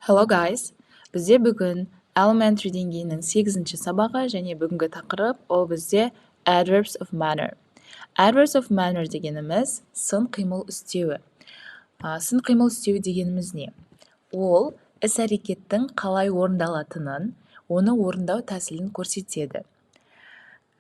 Hello guys, бізде бүгін elementary деңгейінің 8-ші сабағы және бүгінгі тақырып ол бізде adverbs of manner. Adverbs of manner дегеніміз сын-қимыл үстеуі. Сын-қимыл үстеуі дегеніміз не? Ол іс-әрекеттің қалай орындалатынын, оны орындау тәсілін көрсетеді.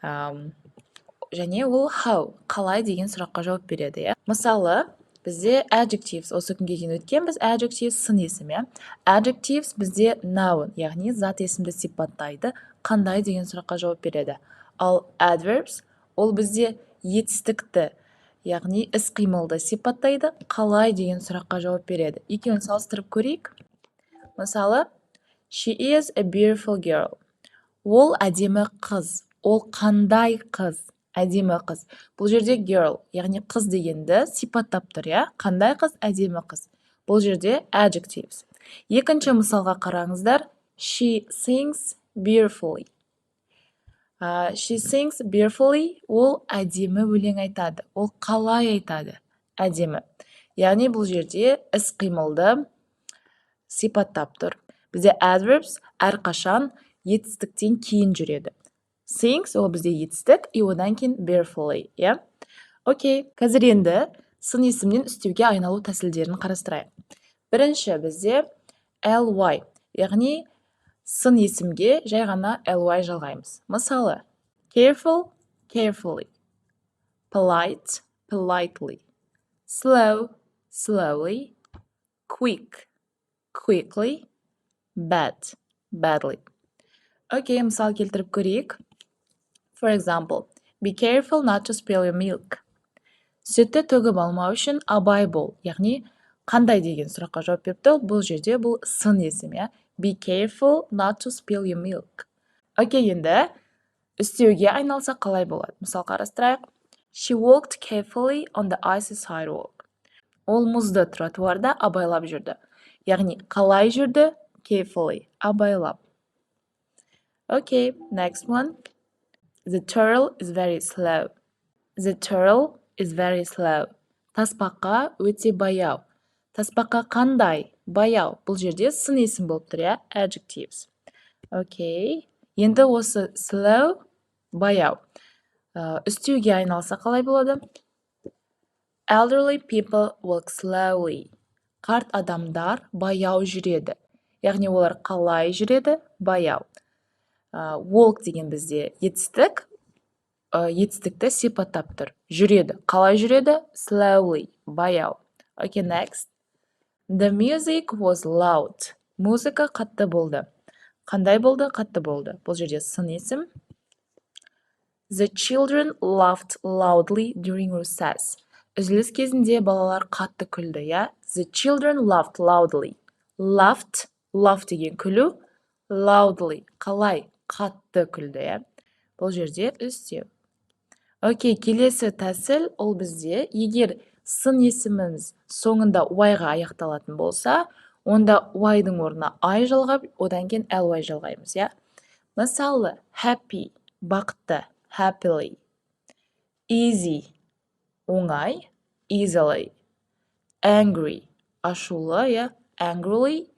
Және ол how, қалай деген сұраққа жауап береді. Мысалы, бізде adjectives, осы күнге дейін өткен біз adjectives сын есімі. Adjectives бізде noun, яғни зат есімді сипаттайды, қандай деген сұраққа жауап береді. Ал adverbs, ол бізде етістікті, яғни іс-қимылды сипаттайды, қалай деген сұраққа жауап береді. Екеуін салыстырып көрейік. Мысалы, she is a beautiful girl. Ол әдемі қыз. Ол қандай қыз? Әдемі қыз. Бұл жерде girl, яғни қыз дегенді сипаттап тұр, қандай қыз? Әдемі қыз. Бұл жерде adjectives. Екінші мысалға қараңыздар. She sings beautifully. She sings beautifully. Ол әдемі өлең айтады. Ол қалай айтады? Әдемі. Яғни бұл жерде іс-қимылды сипаттап тұр. Бізде adverbs әрқашан етістіктен кейін жүреді. Sings ол бізде етістік, и одан кейін beautifully, Окей, қазір енді сын есімнен үстеуге айналу тәсілдерін қарастырайық. Бірінші бізде ly, яғни сын есімге жай ғана ly жалғаймыз. Мысалы, careful, carefully, polite, politely, slow, slowly, quick, quickly, bad, badly. Окей, мысал келтіріп көрейік. For example, be careful not to spill your milk. Сүтті төгіп алмау үшін абай бол. Яғни, қандай деген сұраққа жауап беріпті? Бұл жерде бұл сын есім, Be careful not to spill your milk. Окей, енді үстеуге айналса қалай болады? Мысал қарастырайық. She walked carefully on the icy sidewalk. Ол мұзды тротуарда абайлап жүрді. Яғни, қалай жүрді? Carefully, абайлап. Okay, next one. The turtle is very slow. The turtle is very slow. Тасбақа өте баяу. Тасбақа қандай? Баяу. Бұл жерде сын есім болып тұр, adjectives. Okay. Енді осы slow, баяу. Үстеуге айналса қалай болады? Elderly people walk slowly. Қарт адамдар баяу жүреді. Яғни олар қалай жүреді? Баяу. Walk деген бізде етістік, етістікті сипаттап тұр. Жүреді. Қалай жүреді? Slowly, баяу. Okay, next. The music was loud. Музыка қатты болды. Қандай болды? Қатты болды. Бұл жерде сын есім. The children laughed loudly during recess. Үзіліс кезінде балалар қатты күлді, The children laughed loudly. Laughed, laugh деген күлу. Loudly, қалай? Қатты күлді, Бұл жерде үстеу. Окей, келесі тәсіл ол бізде, егер сын есіміміз соңында y-ға аяқталатын болса, онда y-дың орнына I жалғап, одан кейін ly жалғаймыз, Мысалы, happy, бақытты, happily. Easy, оңай, easily. Angry, ашулы, angrily.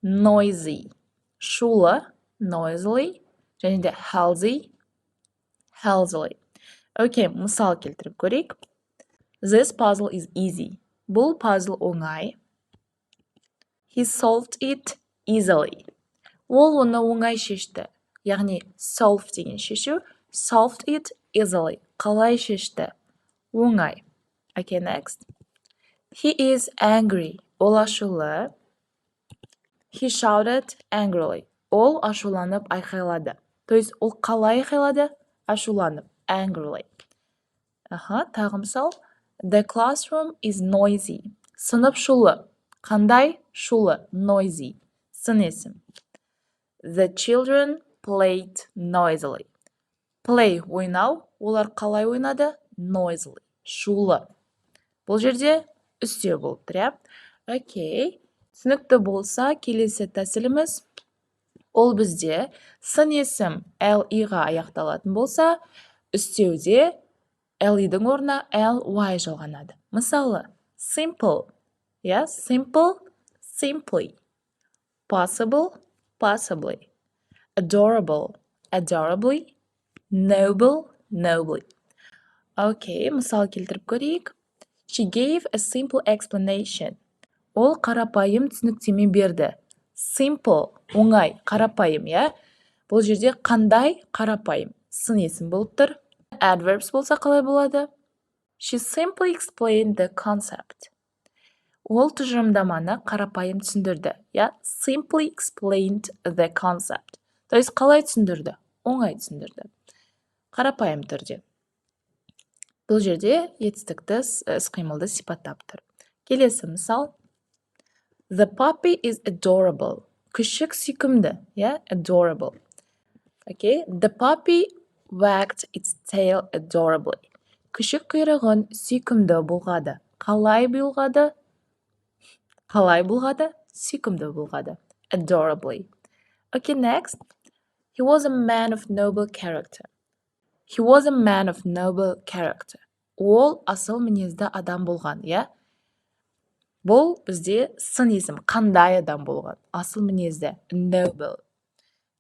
Noisy, шулы, noisily. Және де healthy, healthily. Окей, мысал келтіріп көрейік. This puzzle is easy. Бұл puzzle оңай. He solved it easily. Ол оны оңай шешті. Яғни solve деген шешу. Solved it easily. Қалай шешті? Оңай. Okay, next. He is angry. Ол ашулы. He shouted angrily. Ол ашуланып айқайлады. То есть, ол қалай айқайлады? Ашуланып. Angrily. Тағы мысал. The classroom is noisy. Сынып шулы. Қандай? Шулы. Noisy. Сын есім. The children played noisily. Play, ойнау. Олар қалай ойнады? Noisily. Шулы. Бұл жерде үстеу болып тұр, Окей. Түсінікті болса, келесі тәсіліміз ол бізде сын есім ly-ға аяқталатын болса, үстеуде ly-дің орнына ly жалғанады. Мысалы, simple, simple, simply. possible, possibly, adorable, adorably, noble, nobly. Окей, мысал келтіріп көрейік. She gave a simple explanation. Ол қарапайым түсініктеме берді. Simple, оңай, қарапайым, я? Бұл жерде қандай қарапайым? Сын есім болып тұр. Adverbs болса қалай болады? She simply explained the concept. Ол тұжырымдаманы қарапайым түсіндірді. Я? Simply explained the concept. То есть қалай түсіндірді? Оңай түсіндірді. Қарапайым түрде. Бұл жерде етістікті іс-қимылды сипаттап тұр. Келесі мысал. The puppy is adorable. Күшік сүйкімді. Adorable. Okay. The puppy wagged its tail adorably. Күшік құйрығын сүйкімді бұлғады. Қалай бұлғады? Қалай бұлғады? Сүйкімді бұлғады. Adorably. Okay, next. He was a man of noble character. He was a man of noble character. Ол асыл мінезді адам болған, Бұл бізде сын есім, қандай адам болған, асыл мінезді, noble.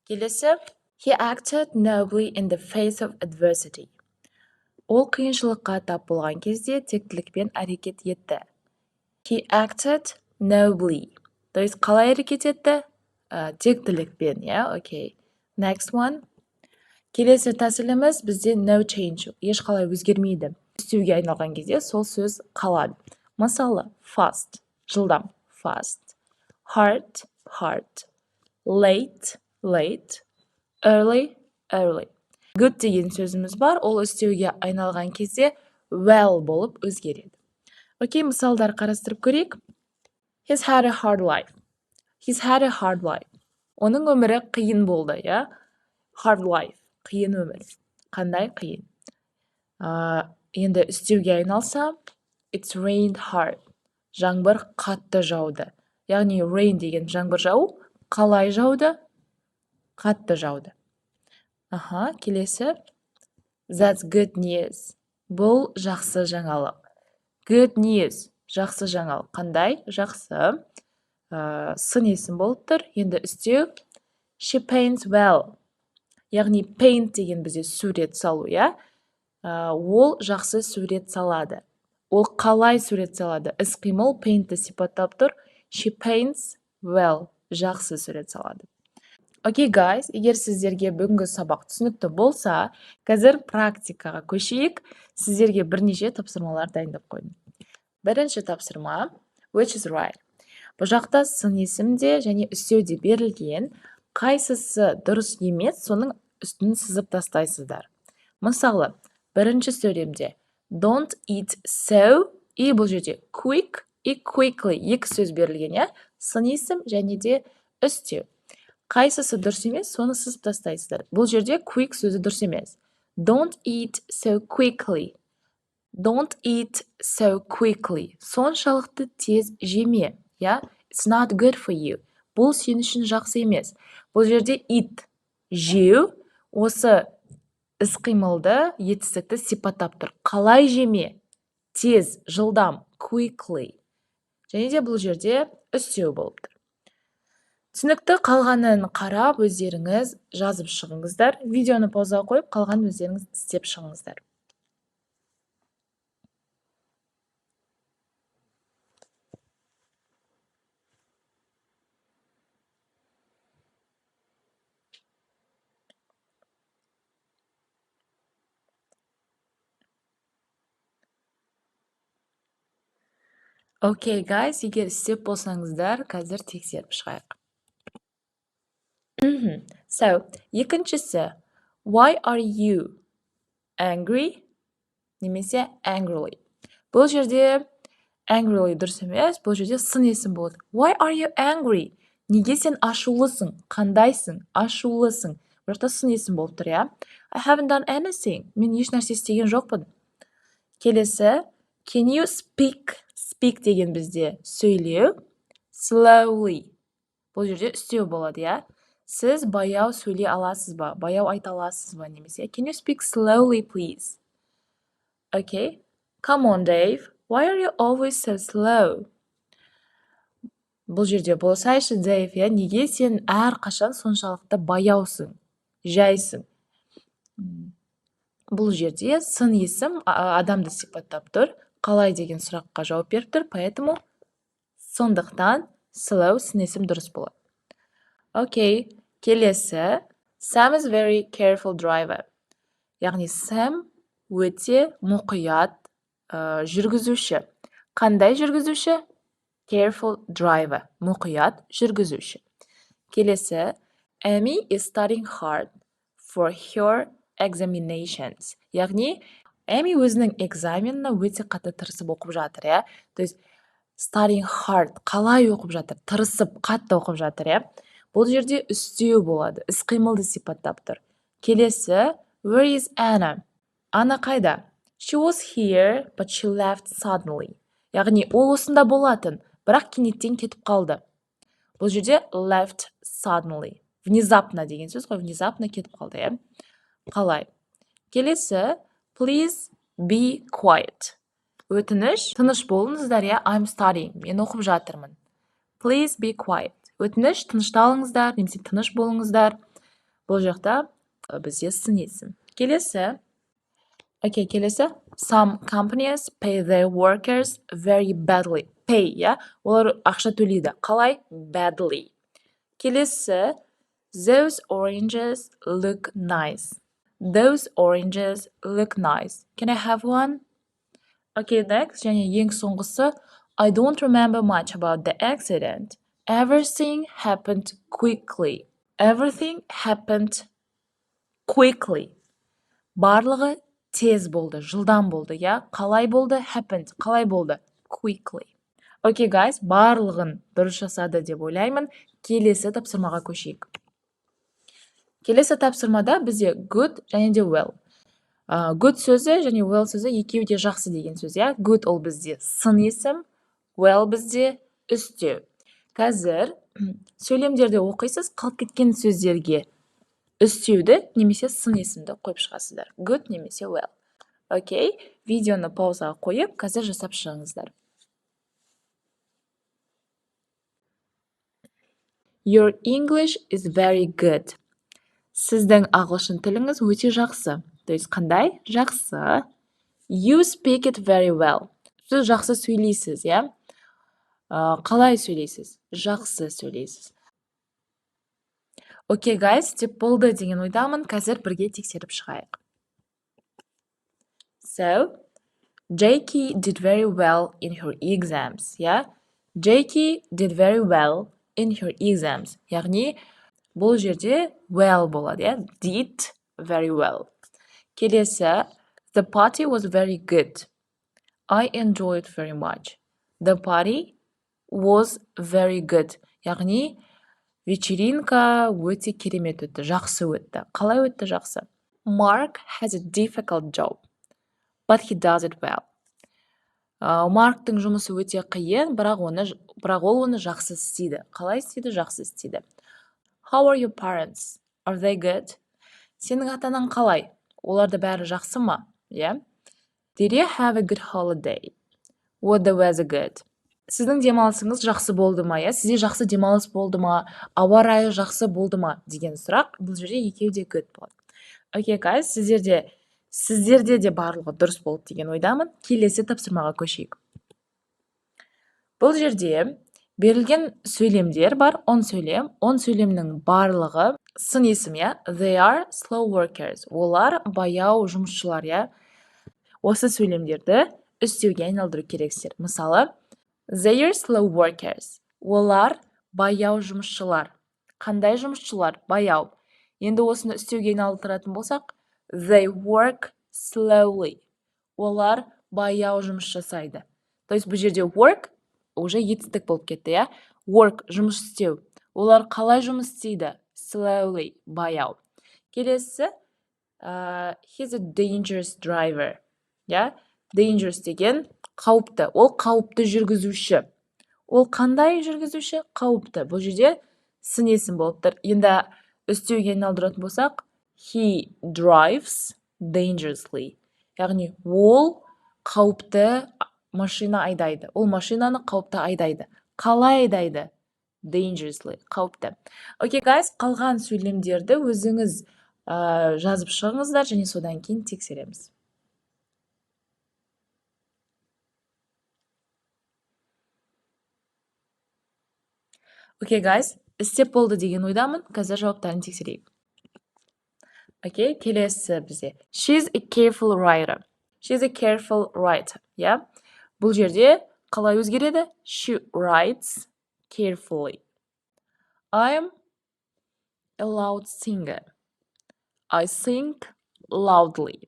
Келесі, he acted nobly in the face of adversity. Ол қиыншылыққа тап болған кезде тектілікпен әрекет етті. He acted nobly. То есть қалай әрекет етті? Тектілікпен, окей. Next one. Келесі тәсіліміз бізде no change, ешқалай өзгермейді. Үстеуге айналған кезде сол сөз қалады. Мысалы, fast, жылдам, fast, hard, hard, late, late, early, early. Good деген сөзіміз бар, ол үстеуге айналған кезде well болып өзгереді. Окей, мысалдар қарастырып көрейік. He's had a hard life. He's had a hard life. Оның өмірі қиын болды, Hard life, қиын өмір. Қандай қиын? Енді үстеуге айналса, it's rained hard. Жаңбыр қатты жауды. Яғни rain деген жаңбыр жау, қалай жауды? Қатты жауды. Келесі. That's good news. Бұл жақсы жаңалық. Good news. Жақсы жаңалық. Қандай? Жақсы. Сын есім болып тұр. Енді үстеу. She paints well. Яғни paint деген бізде сурет салу, Ол жақсы сурет салады. Ол қалай сурет салады? Іс-қимыл paintті сипаттап тұр. She paints well. Жақсы сурет салады. Окей, guys, егер сіздерге бүгінгі сабақ түсінікті болса, қазір практикаға көшейік. Сіздерге бірнеше тапсырмалар дайындап қойдым. Бірінші тапсырма, which is right. Бұл жақта сын есімде және үстеуде берілген, қайсысы дұрыс емес, соның үстін сызып тастайсыздар. Мысалы, бірінші сөйлемде don't eat so, и бұл жерде quick и quickly екі сөз берілген, сын есім және де үстеу. Қайсысы дұрыс емес, соны сызып тастайсыздар. Бұл жерде quick сөзі дұрыс емес. Don't eat so quickly. Don't eat so quickly. Соншалықты тез жеме, It's not good for you. Бұл сен үшін жақсы емес. Бұл жерде eat, жеу, осы іс-қимылды, етістікті сипаттап тұр. Қалай жеме? Тез, жылдам, quickly. Және де бұл жерде үстеу болып тұр. Түсінікті қалғанын қарап, өздеріңіз жазып шығыңыздар. Видеоны паузаға қойып, қалған өздеріңіз істеп шығыңыздар. Окей, guys, егер істеп болсаңыздар, қазір тексеріп шығайық. So, екіншісі, why are you angry? Немесе angrily. Бұл жерде angrily дұрыс емес, бұл жерде сын есім болады. Why are you angry? Неге сен ашулысың? Қандайсың? Ашулысың. Бұл жақта сын есім болып тұр, I haven't done anything. Мен еш нәрсе істеген жоқпын. Келесі, can you speak? Speak деген бізде сөйлеу. Slowly. Бұл жерде үстеу болады, Сіз баяу сөйлей аласыз ба? Баяу айта аласыз ба? Немесе, can you speak slowly, please? Okay. Come on, Dave. Why are you always so slow? бұл жерде болсайшы Дэйв, неге сен әрқашан соншалықты баяусың, жайсың? Бұл жерде сын есім адамды сипаттап тұр, қалай деген сұраққа жауап беріп тұр, поэтому сондықтан slow сын есім дұрыс болады. Окей, келесі. Sam is very careful driver. Яғни Sam өте мұқият жүргізуші. Қандай жүргізуші? Careful driver. Мұқият жүргізуші. Келесі. Amy is studying hard for her examinations. Яғни Amy өзінің экзаменіне өте қатты тырысып оқып жатыр, То есть studying hard, қалай оқып жатыр? Тырысып, қатты оқып жатыр, Бұл жерде үстеуі болады, іс-қимылды сипаттап тұр. Келесі, where is Anna? Анна қайда? She was here, but she left suddenly. Яғни ол осында болатын, бірақ кенеттен кетіп қалды. Бұл жерде left suddenly. Внезапно деген сөз ғой, внезапно кетіп қалды, Қалай? Келесі, please be quiet. Өтініш, тыныш болыңыздар, I'm studying. Мен оқып жатырмын. Please be quiet. Өтініш, тынышталыңыздар, немесе тыныш болыңыздар. Бұл жақта бізде сын есім. Келесі. Окей, келесі. Some companies pay their workers very badly. Pay, Олар ақша төлейді. Қалай? Badly. Келесі. Those oranges look nice. Those oranges look nice. Can I have one? Okay, next. Және ең соңғысы. I don't remember much about the accident. Everything happened quickly. Everything happened quickly. Барлығы тез болды, жылдам болды, Қалай болды? Happened. Қалай болды? Quickly. Окей, guys, барлығын дұрыс жасады деп ойлаймын. Келесі тапсырмаға көшейік. Келесі тапсырмада бізде good және де well. Good сөзі және well сөзі екеуі де жақсы деген сөз, Good ол бізде сын есім, well бізде үстеу. Қазір сөйлемдерде оқисыз, қалып кеткен сөздерге үстеуді немесе сын есімді қойып шығасыздар. Good немесе well. Окей, видеоны паузаға қойып, қазір жасап шығыңыздар. Your English is very good. Сіздің ағылшын тіліңіз өте жақсы. То есть қандай? Жақсы. You speak it very well. Сіз жақсы сөйлейсіз, Қалай сөйлейсіз? Жақсы сөйлейсіз. Окей, guys, деп болды деген ойдамын. Қазір бірге тексеріп шығайық. So, Jackie did very well in her exams, Jackie did very well in her exams. Яғни, бұл жерде well болады, Did very well. Келесі, the party was very good. I enjoyed very much. The party was very good. Яғни, вечеринка өте керемет өтті, жақсы өтті. Қалай өтті жақсы? Mark has a difficult job, but he does it well. Марктың жұмысы өте қиын, бірақ ол оны жақсы істейді. Қалай істейді? Жақсы істейді. How are your parents? Are they good? Сенің ата-анаң қалай? Оларды бәрі жақсы ма? Did you have a good holiday? Was the weather good? Сіздің демалысыңыз жақсы болды ма? Сізде жақсы демалыс болды ма? Ауа райы жақсы болды ма? Деген сұрақ. Бұл жерде екеуі де good болады. Окей, guys, сіздерде де барлығы дұрыс болды деген ойдамын. Келесі тапсырмаға көшейік. Бұл жерде берілген сөйлемдер бар, 10 сөйлем. 10 сөйлемнің барлығы сын есім, They are slow workers. Олар баяу жұмысшылар, Осы сөйлемдерді үстеуге айналдыру керексіздер. Мысалы, They are slow workers. Олар баяу жұмысшылар. Қандай жұмысшылар? Баяу. Енді осыны үстеуге айналдыратын болсақ, They work slowly. Олар баяу жұмыс жасайды. То есть бұл жерде work уже етістік болып кетті, Work жұмыс істеу. Олар қалай жұмыс істейді? Slowly, баяу. Келесі, he's a dangerous driver. Dangerous деген қауіпті. Ол қауіпті жүргізуші. Ол қандай жүргізуші? Қауіпті. Бұл жерде сын есім болып тұр. Енді үстеуге айналдыратын болсақ, he drives dangerously. Яғни ол қауіпті машина айдайды. Ол машинаны қауіпті айдайды. Қалай айдайды? dangerously, қауіпті. Окей, guys, қалған сөйлемдерді өзіңіз жазып шығыңыздар және содан кейін тексереміз. Окей, guys, істеп болды деген ойдамын. Қазір жауаптарын тексерейік. Окей, келесі бізде. She's a careful writer. She's a careful writer. Yeah? Бұл жерде қалай өзгереді? She writes carefully. I'm a loud singer. I sing loudly.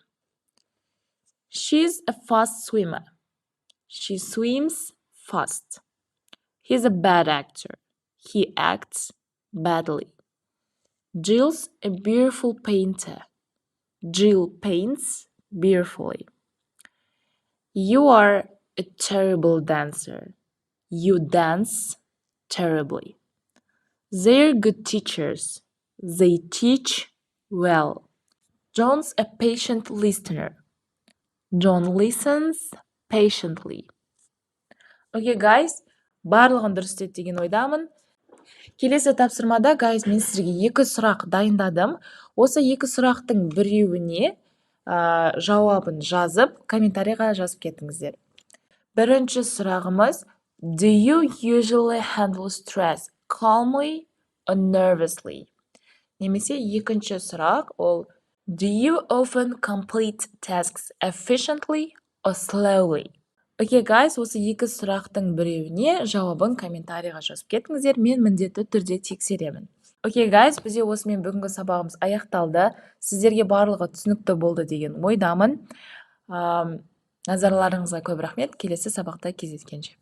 She's a fast swimmer. She swims fast. He's a bad actor. He acts badly. Jill's a beautiful painter. Jill paints beautifully. You are a terrible dancer. You dance terribly. They're good teachers. They teach well. John's a patient listener. John listens patiently. Okay, guys, барлығын дұрыс істеді деген ойдамын. Келесі тапсырмада, guys, мен сізге 2 сұрақ дайындадым. Осы 2 сұрақтың біреуіне жауабын жазып, комментарийға жазып кетіңіздер. Бірінші сұрағымыз: Do you usually handle stress calmly or nervously? Немесе екінші сұрақ ол: Do you often complete tasks efficiently or slowly? Окей, guys, осы 2 сұрақтың біреуіне жауабын комментарийға жазып кетіңіздер, мен міндетті түрде тексеремін. Окей, guys, бізде осымен бүгінгі сабағымыз аяқталды. Сіздерге барлығы түсінікті болды деген ойдамын. Назарларыңызға көп рахмет. Келесі сабақта кездескенше.